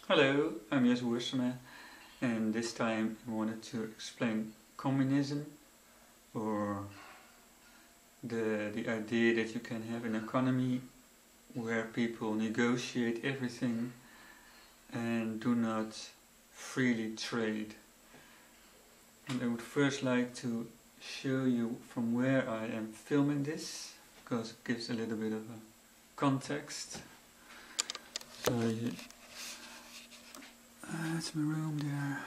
Hello, I'm Jes Woersema, and this time I wanted to explain communism, or the idea that you can have an economy where people negotiate everything and do not freely trade. And I would first like to show you from where I am filming this, because it gives a little bit of a context. So that's my room there.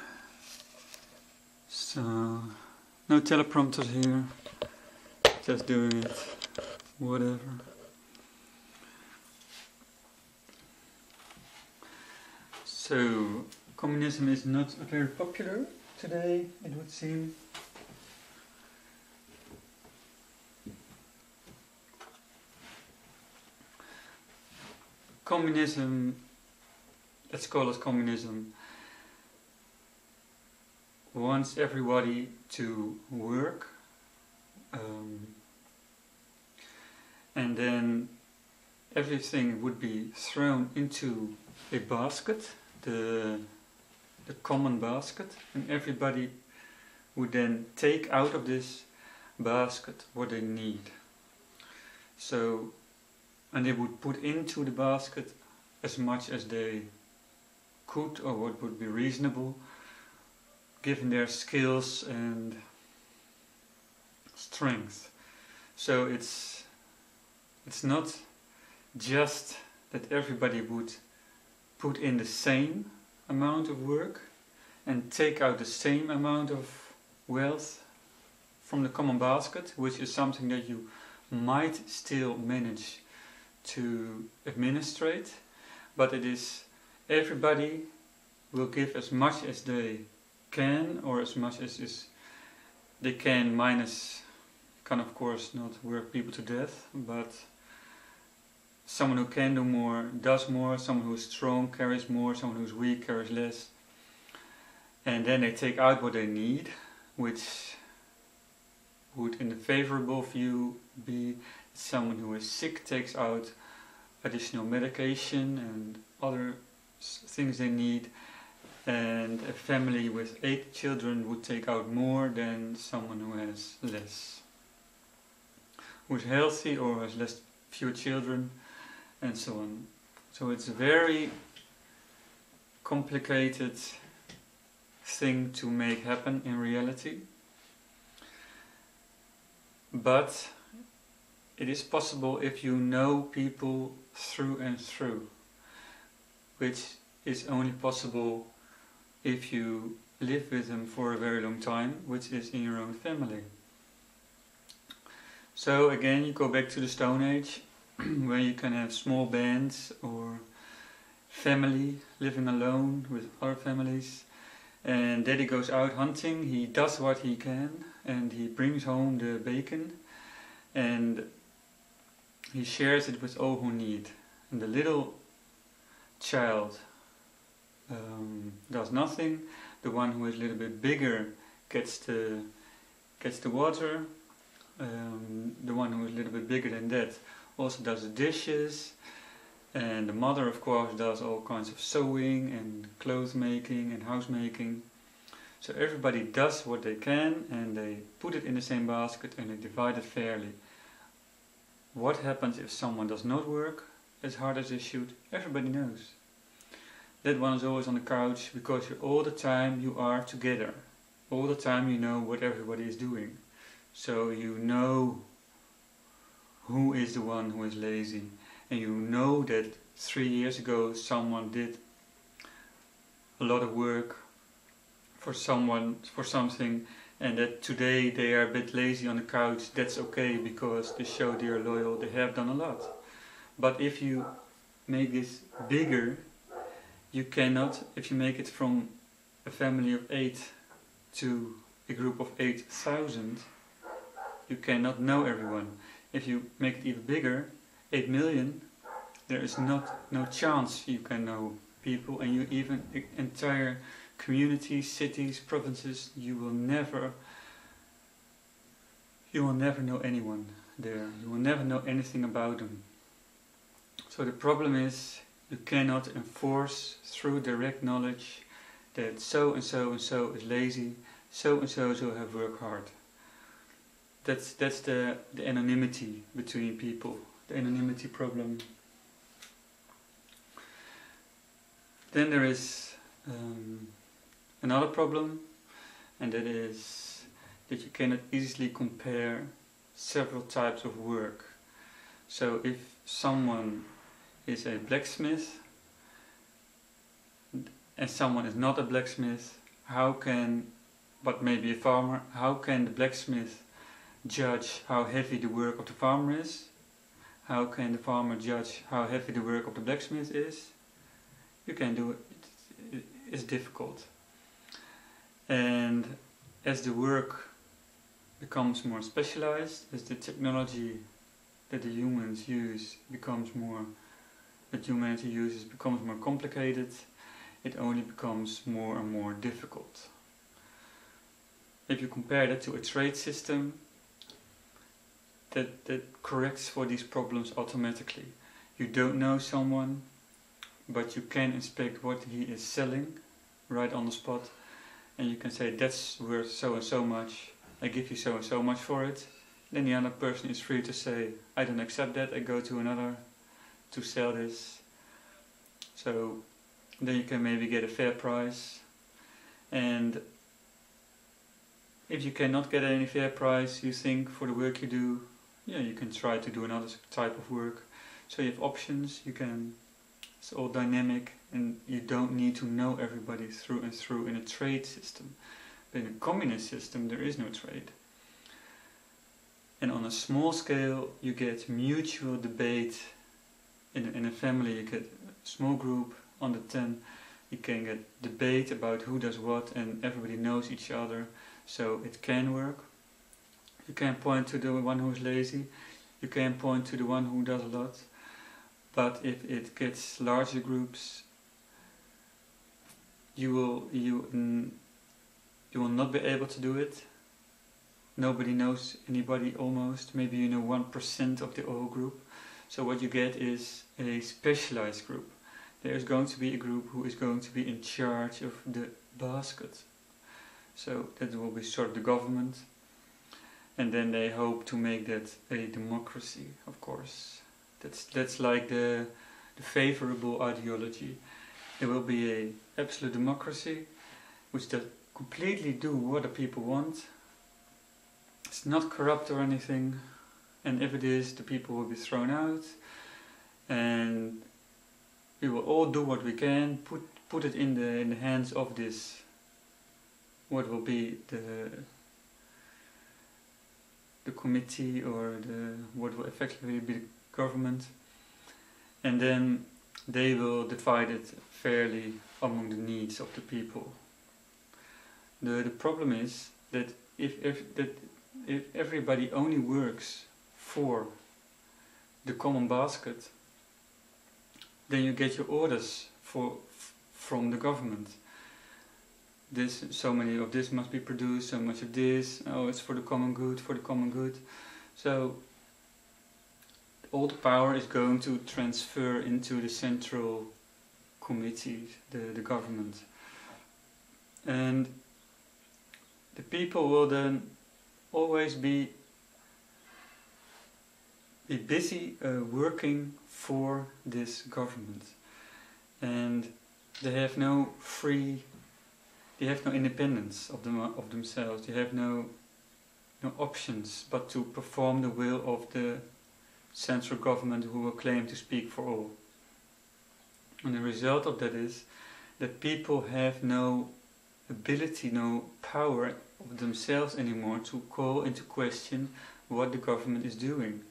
So, no teleprompters here, just doing it, whatever. So, communism is not very popular today, it would seem. Communism, let's call it communism, wants everybody to work, and then everything would be thrown into a basket, the common basket, and everybody would then take out of this basket what they need. So, and they would put into the basket as much as they could, or what would be reasonable, given their skills and strength. So it's not just that everybody would put in the same amount of work and take out the same amount of wealth from the common basket, which is something that you might still manage to administrate, but it is everybody will give as much as they can, or as much as they can, minus, can of course not work people to death, but someone who can do more does more, someone who is strong carries more, someone who is weak carries less, and then they take out what they need, which would in the favorable view be someone who is sick takes out additional medication and other things they need, and a family with 8 children would take out more than someone who has less, who is healthy or has fewer children, and so on. So it's a very complicated thing to make happen in reality, but it is possible if you know people through and through, which is only possible if you live with them for a very long time, which is in your own family. So again, you go back to the Stone Age, where you can have small bands or family living alone with other families, and daddy goes out hunting, he does what he can, and he brings home the bacon, and he shares it with all who need. And the little child does nothing. The one who is a little bit bigger gets the water. The one who is a little bit bigger than that also does the dishes. And the mother, of course, does all kinds of sewing and clothes making and house making. So everybody does what they can, and they put it in the same basket and they divide it fairly. What happens if someone does not work as hard as they should? Everybody knows. That one is always on the couch, because all the time you are together. All the time you know what everybody is doing. So you know who is the one who is lazy. And you know that 3 years ago someone did a lot of work for something, and that today they are a bit lazy on the couch. That's okay, because they show they are loyal, they have done a lot. But if you make this bigger, you cannot, if you make it from a family of 8 to a group of 8,000, you cannot know everyone. If you make it even bigger, 8 million, there is no chance you can know people, and you even entire communities, cities, provinces, you will never know anyone there. You will never know anything about them. So the problem is, You cannot enforce through direct knowledge that so and so is lazy, so and so have worked hard. That's the anonymity between people, the anonymity problem. Then there is another problem, and that is that you cannot easily compare several types of work. So if someone is a blacksmith and someone is not a blacksmith, but maybe a farmer, how can the blacksmith judge how heavy the work of the farmer is? How can the farmer judge how heavy the work of the blacksmith is? You can do it. It's difficult. And as the work becomes more specialized, as the technology that the humans use becomes more, that humanity uses becomes more complicated, it only becomes more and more difficult. If you compare that to a trade system, that corrects for these problems automatically. You don't know someone, but you can inspect what he is selling right on the spot, and you can say that's worth so and so much, I give you so and so much for it. Then the other person is free to say, I don't accept that, I go to another to sell this. So then you can maybe get a fair price. And if you cannot get any fair price, you think for the work you do, yeah, you can try to do another type of work. So you have options, it's all dynamic, and you don't need to know everybody through and through in a trade system. But in a communist system there is no trade. And on a small scale you get mutual debate. In a family you get a small group, under 10, you can get debate about who does what, and everybody knows each other, so it can work. You can point to the one who is lazy, you can point to the one who does a lot, but if it gets larger groups, you will not be able to do it. Nobody knows anybody almost, maybe you know 1% of the whole group. So what you get is a specialized group. There is going to be a group who is going to be in charge of the basket. So that will be sort of the government. And then they hope to make that a democracy, of course. That's like the favorable ideology. There will be an absolute democracy which does completely do what the people want. It's not corrupt or anything, and if it is, the people will be thrown out, and we will all do what we can, put it in the hands of this, what will be the committee, or what will effectively be the government, and then they will divide it fairly among the needs of the people. The problem is that if everybody only works for the common basket, then you get your orders from the government. So many of this must be produced, so much of this, oh, it's for the common good, for the common good. So all the power is going to transfer into the central committee, the government. And the people will then always be busy working for this government, and they have no independence of themselves. They have no options but to perform the will of the central government, who will claim to speak for all. And the result of that is that people have no ability, no power of themselves anymore to call into question what the government is doing.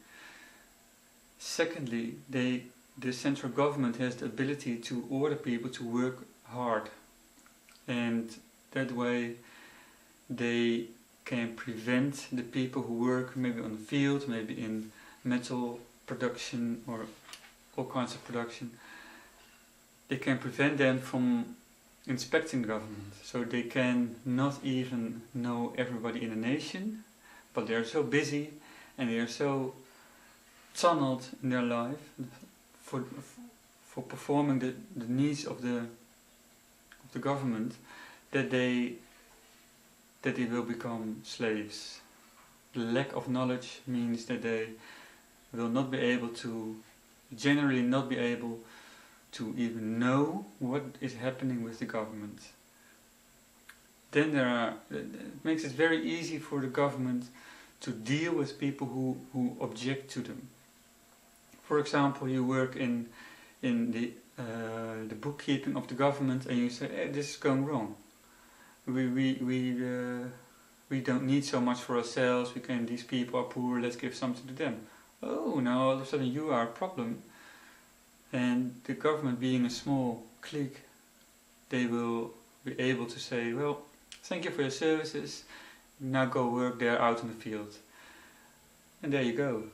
Secondly, the central government has the ability to order people to work hard, and that way they can prevent the people who work maybe on the field, maybe in metal production or all kinds of production, they can prevent them from inspecting government. So they can not even know everybody in a nation, but they are so busy and they are so tunneled in their life for performing the needs of the government, that they will become slaves. The lack of knowledge means that they will not be able to, generally not be able to even know what is happening with the government. Then it makes it very easy for the government to deal with people who object to them. For example, you work in the bookkeeping of the government and you say, hey, this is going wrong. We don't need so much for ourselves, these people are poor, let's give something to them. Oh, now all of a sudden you are a problem. And the government, being a small clique, they will be able to say, well, thank you for your services, now go work there out in the field. And there you go.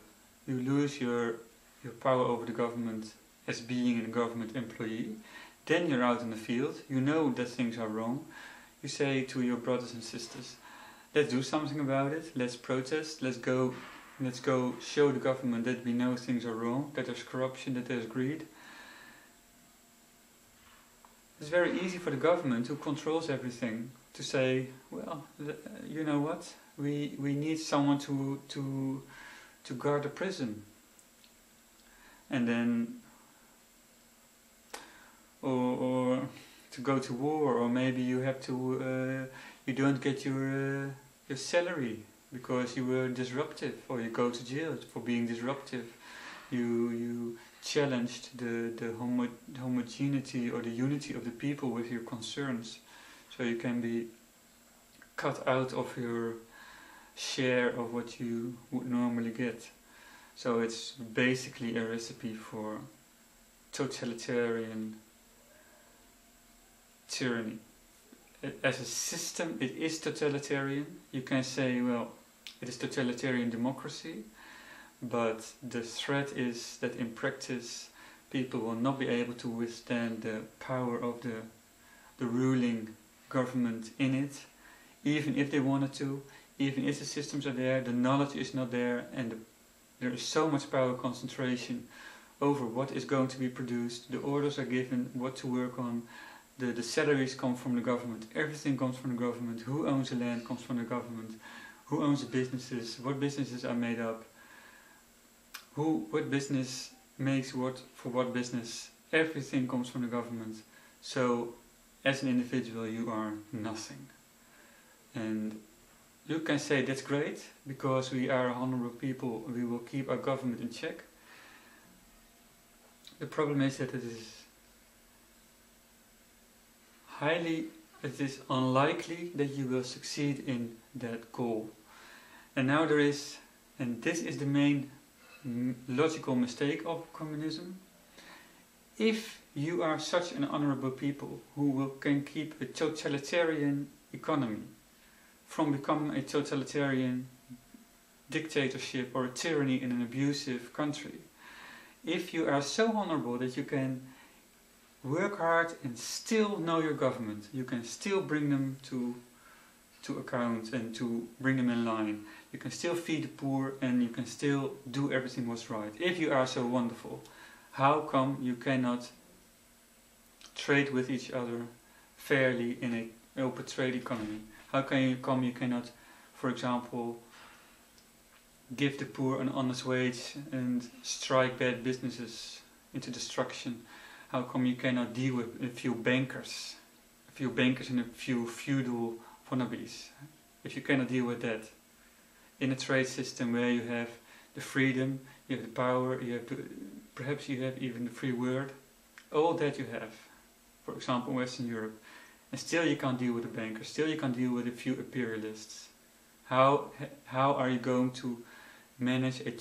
You lose your power over the government as being a government employee. Then you're out in the field, you know that things are wrong. You say to your brothers and sisters, let's do something about it, let's protest, let's go show the government that we know things are wrong, that there's corruption, that there's greed. It's very easy for the government, who controls everything, to say, well, you know what, we need someone to guard the prison. And then, or to go to war, or maybe you have to, you don't get your salary because you were disruptive, or you go to jail for being disruptive. You challenged the homogeneity or the unity of the people with your concerns, so you can be cut out of your share of what you would normally get. So it's basically a recipe for totalitarian tyranny. As a system, it is totalitarian. You can say, well, it is totalitarian democracy, but the threat is that in practice people will not be able to withstand the power of the ruling government in it, even if they wanted to, even if the systems are there, the knowledge is not there, and there is so much power concentration over what is going to be produced. The orders are given, what to work on. The salaries come from the government, everything comes from the government, who owns the land comes from the government, who owns the businesses, what businesses are made up, what business makes what for what business, everything comes from the government. So as an individual you are nothing. And you can say that's great, because we are honorable people, we will keep our government in check. The problem is that it is unlikely that you will succeed in that goal. And now this is the main logical mistake of communism. If you are such an honorable people who can keep a totalitarian economy from becoming a totalitarian dictatorship or a tyranny in an abusive country, if you are so honorable that you can work hard and still know your government, you can still bring them to account and to bring them in line, you can still feed the poor and you can still do everything what's right. If you are so wonderful, how come you cannot trade with each other fairly in an open trade economy? How come you cannot, for example, give the poor an honest wage and strike bad businesses into destruction? How come you cannot deal with a few bankers and a few feudal wannabes? If you cannot deal with that in a trade system where you have the freedom, you have the power, perhaps you have even the free word, all that you have, for example in Western Europe, and still you can't deal with the bankers, still you can't deal with a few imperialists. How are you going to manage a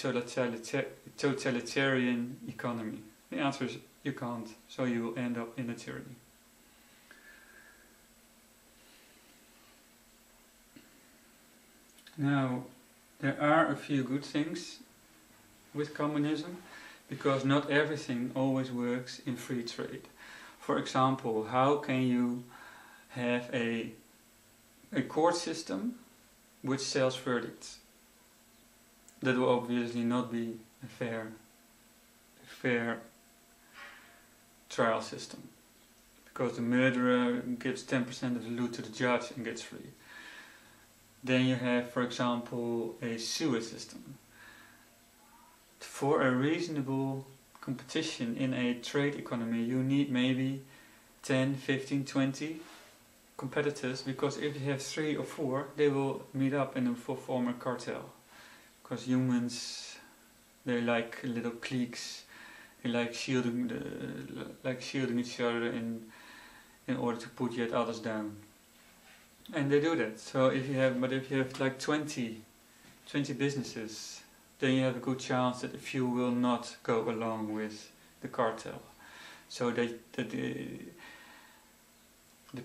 totalitarian economy? The answer is you can't, so you will end up in a tyranny. Now, there are a few good things with communism, because not everything always works in free trade. For example, how can you have a court system which sells verdicts? That will obviously not be a fair trial system, because the murderer gives 10% of the loot to the judge and gets free. Then you have, for example, a sewer system. For a reasonable competition in a trade economy, you need maybe 10, 15, 20 competitors, because if you have 3 or 4, they will meet up and form a cartel. Because humans, they like little cliques, they like shielding each other in order to put yet others down. And they do that. So if you have like 20 businesses, then you have a good chance that a few will not go along with the cartel. So that the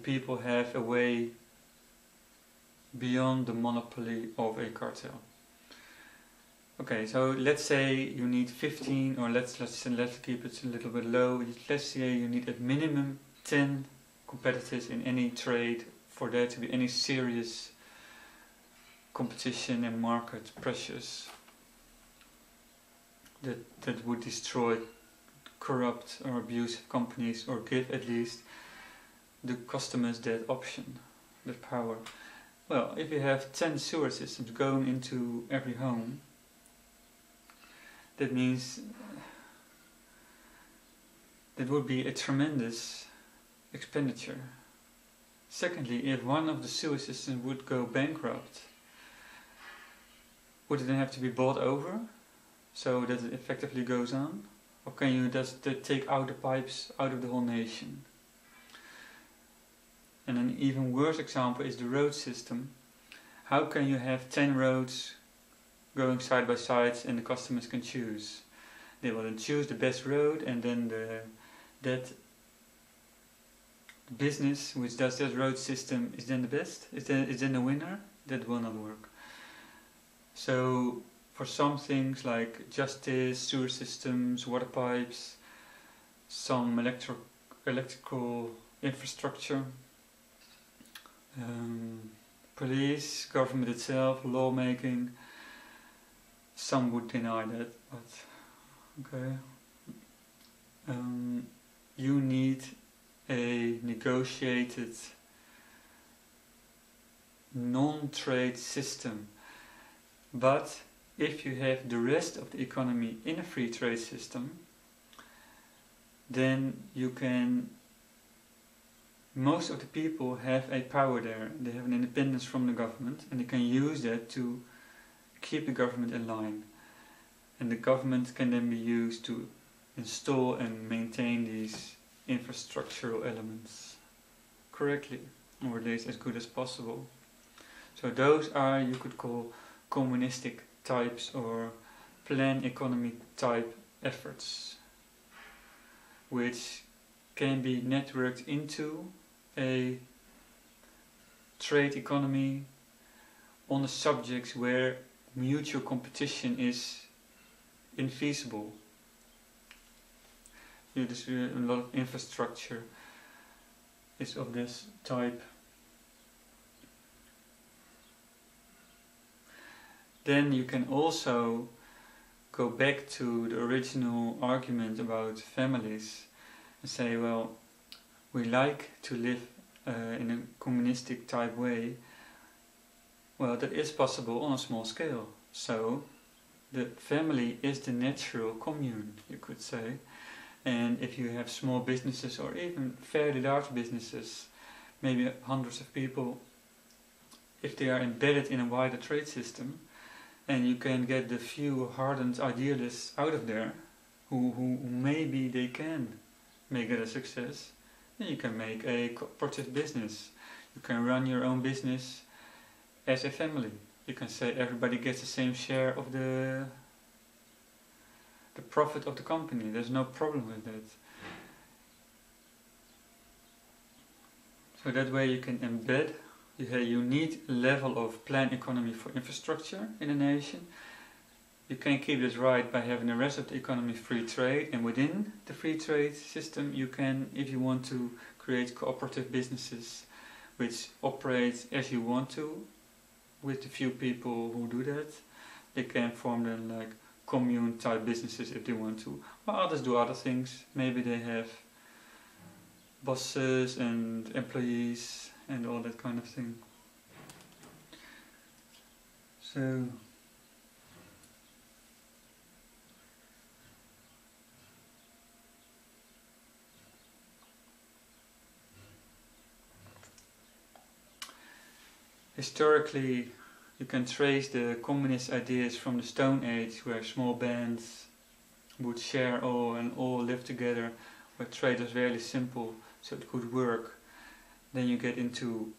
people have a way beyond the monopoly of a cartel. Okay, so let's say you need 15, or let's keep it a little bit low. Let's say you need at minimum 10 competitors in any trade for there to be any serious competition and market pressures that would destroy corrupt or abusive companies, or give at least the customers that option, that power. Well, if you have 10 sewer systems going into every home, that means that would be a tremendous expenditure. Secondly, if one of the sewer systems would go bankrupt, would it then have to be bought over so that it effectively goes on? Or can you just take out the pipes out of the whole nation? And an even worse example is the road system. How can you have 10 roads going side by side and the customers can choose? They will then choose the best road, and then that business which does that road system is then the best, is then the winner. That will not work. So for some things like justice, sewer systems, water pipes, some electrical infrastructure, police, government itself, lawmaking, some would deny that, but okay. You need a negotiated non-trade system. But if you have the rest of the economy in a free trade system, then you can, most of the people have a power there. They have an independence from the government, and they can use that to keep the government in line. And the government can then be used to install and maintain these infrastructural elements correctly, or at least as good as possible. So those are, you could call, communistic types or plan economy type efforts, which can be networked into a trade economy on the subjects where mutual competition is infeasible. There's a lot of infrastructure is of this type. Then you can also go back to the original argument about families and say, well, we like to live in a communistic type way. Well, that is possible on a small scale. So the family is the natural commune, you could say. And if you have small businesses, or even fairly large businesses, maybe hundreds of people, if they are embedded in a wider trade system, and you can get the few hardened idealists out of there, who maybe they can make it a success, then you can make a cooperative business. You can run your own business as a family. You can say everybody gets the same share of the profit of the company. There's no problem with that. So that way you can embed. You need a level of planned economy for infrastructure in a nation. You can keep this right by having the rest of the economy free trade, and within the free trade system you can, if you want to, create cooperative businesses which operate as you want to, with the few people who do that. They can form then like commune type businesses if they want to, or others do other things. Maybe they have bosses and employees and all that kind of thing. So historically, you can trace the communist ideas from the Stone Age, where small bands would share all and all live together, where trade was very simple, so it could work. Then you get into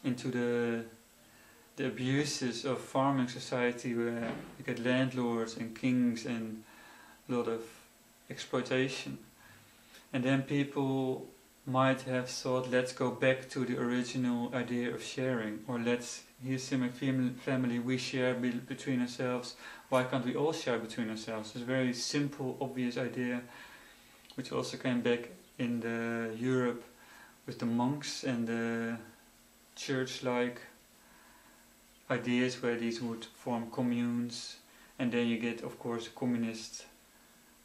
the abuses of farming society, where you get landlords and kings and a lot of exploitation. And then people might have thought, let's go back to the original idea of sharing, or here's my family, we share between ourselves, why can't we all share between ourselves? It's a very simple, obvious idea, which also came back in the Europe with the monks and the church-like ideas, where these would form communes, and then you get, of course, a communist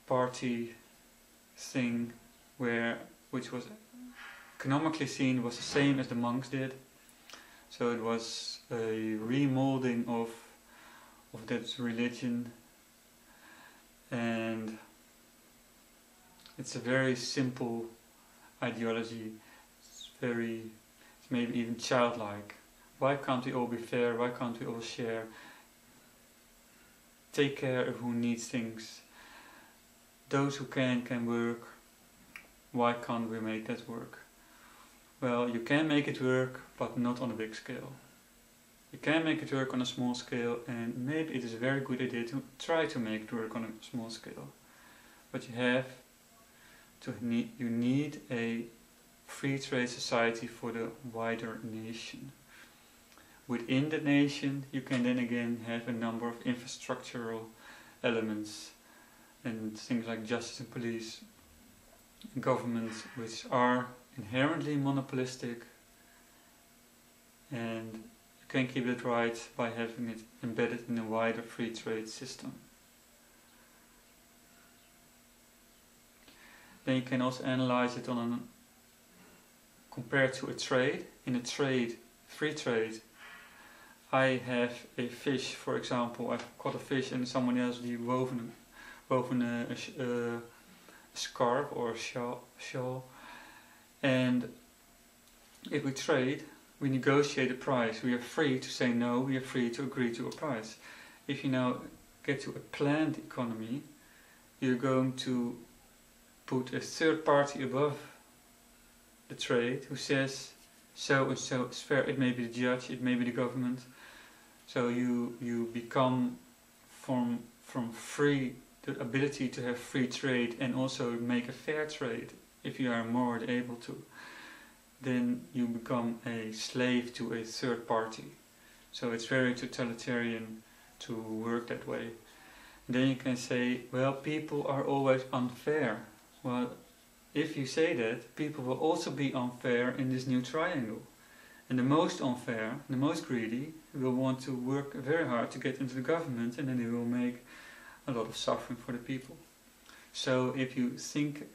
party thing, which was economically seen was the same as the monks did. So it was a remolding of that religion, and it's a very simple ideology. It's maybe even childlike. Why can't we all be fair? Why can't we all share? Take care of who needs things. Those who can work. Why can't we make that work? Well, you can make it work, but not on a big scale. You can make it work on a small scale, and maybe it is a very good idea to try to make it work on a small scale. But you need a free trade society for the wider nation. Within the nation, you can then again have a number of infrastructural elements and things like justice and police, and governments, which are inherently monopolistic, and you can keep it right by having it embedded in a wider free trade system. Then you can also analyze it compared to a trade. In a trade, free trade, I have a fish, for example. I've caught a fish and someone else woven a scarf or a shawl. And if we trade, we negotiate a price. We are free to say no, we are free to agree to a price. If you now get to a planned economy, you're going to put a third party above the trade who says so and so is fair. It may be the judge, it may be the government. So you become from free, the ability to have free trade and also make a fair trade, if you are more able to, then you become a slave to a third party. So it's very totalitarian to work that way. Then you can say, well, people are always unfair. Well, if you say that, people will also be unfair in this new triangle. And the most unfair, the most greedy, will want to work very hard to get into the government, and then they will make a lot of suffering for the people. So if you think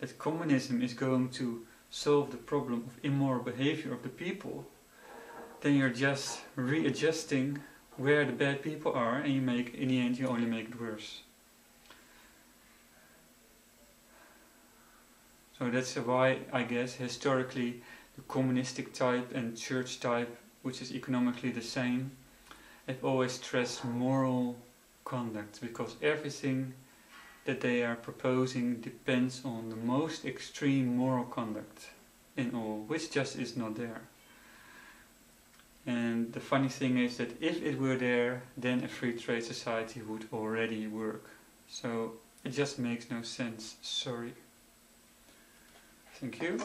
that communism is going to solve the problem of immoral behavior of the people, then you're just readjusting where the bad people are, and in the end you only make it worse. So that's why, I guess, historically the communistic type and church type, which is economically the same, have always stressed moral conduct, because everything that they are proposing depends on the most extreme moral conduct in all, which just is not there. And the funny thing is that if it were there, then a free trade society would already work. So it just makes no sense. Sorry. Thank you.